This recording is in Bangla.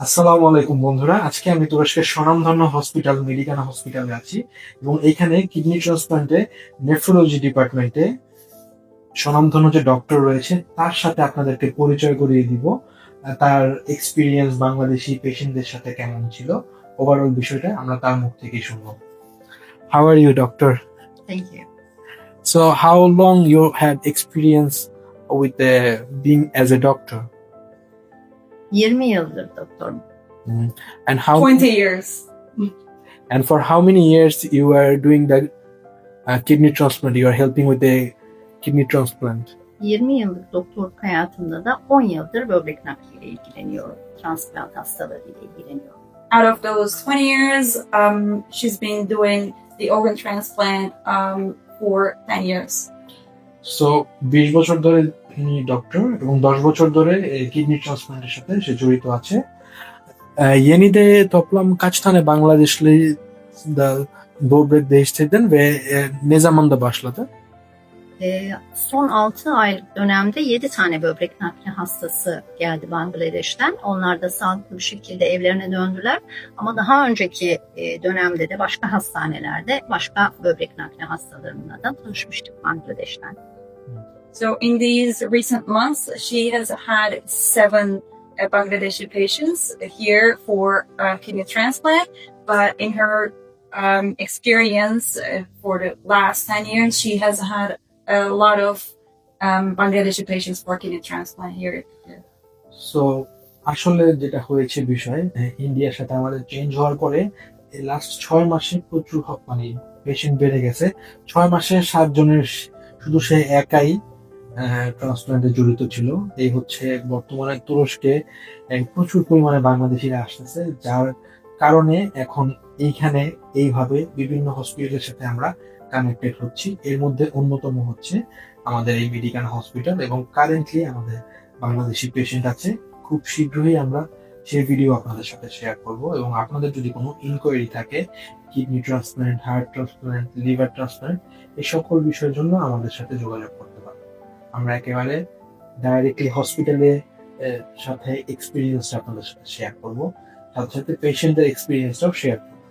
আসসালামু আলাইকুম বন্ধুরা, আজকে আমি তুরস্কের স্বনামধন্য হসপিটাল মেডিকানা হসপিটালে আছি এবং এখানে কিডনি ট্রান্সপ্লান্টে নেফ্রোলজি ডিপার্টমেন্টে স্বনামধন্য যে ডক্টর রয়েছে তার সাথে আপনাদেরকে পরিচয় করিয়ে দিব। তার এক্সপিরিয়েন্স বাংলাদেশি পেশেন্টদের সাথে কেমন ছিল, ওভারঅল বিষয়টা আমরা তার মুখ থেকেই শুনবো। How are you doctor? Thank you. So how long you had experience with being as a doctor? 20 yıldır doktorum. And how 20 years. and for how many years you are doing the kidney transplant? You are helping with the kidney transplant. 20 yıllık doktorluk hayatımda da 10 yıldır böbrek nakliyle ilgileniyorum. Transplant hastalarıyla ilgileniyorum. Out of those 20 years, she's been doing the organ transplant for 10 years. So 20 বছর ধরে তিনি ডক্টর এবং 10 বছর ধরে কিডনি ট্রান্সপ্লান্টের সাথে সে জড়িত আছে. Yeni de toplam kaç tane Bangladeşli da böbrek değiştirdin ve ne zamanda başladı? Son 6 aylık dönemde 7 tane böbrek nakli hastası geldi Bangladeş'ten. Onlar da sağlıklı bir şekilde evlerine döndüler. Ama daha önceki dönemde de başka hastanelerde başka böbrek nakli hastalarına da tanışmıştık Bangladeş'ten. So in these recent months, she has had 7 Bangladeshi patients here for kidney transplant. But in her experience for the last 10 years, she has had a lot of Bangladeshi patients for kidney transplant here. So আসলে যেটা হয়েছে বিষয়, ইন্ডিয়ার সাথে আমাদের চেঞ্জ হওয়ার পরে লাস্ট 6 মাসে প্রচুর মানে পেশেন্ট বেড়ে গেছে. 6 মাসে 7 জনের শুধু সে একাই ট্রান্সপ্লান্টে জড়িত ছিল. এই হচ্ছে বর্তমানে তুরস্কে প্রচুর পরিমাণে বাংলাদেশিরা আসতেছে, যার কারণে এখন এইখানে এইভাবে বিভিন্ন হসপিটালের সাথে আমরা কানেক্টেড হচ্ছি. এর মধ্যে অন্যতম হচ্ছে আমাদের এই মেডিকানা হসপিটাল এবং কারেন্টলি আমাদের বাংলাদেশি পেশেন্ট আছে. খুব শীঘ্রই আমরা সেই ভিডিও আপনাদের সাথে শেয়ার করব এবং আপনাদের যদি কোনো ইনকোয়ারি থাকে kidney transplant, heart transplant, liver transplant, এই সকল বিষয়ের জন্য আমাদের সাথে যোগাযোগ করতে পারেন. আমরা একেবারে ডাইরেক্টলি হসপিটালে সাথে এক্সপিরিয়েন্সটা আপনাদের সাথে শেয়ার করব, সাথে সাথে পেশেন্টদের এক্সপিরিয়েন্সটাও শেয়ার করব.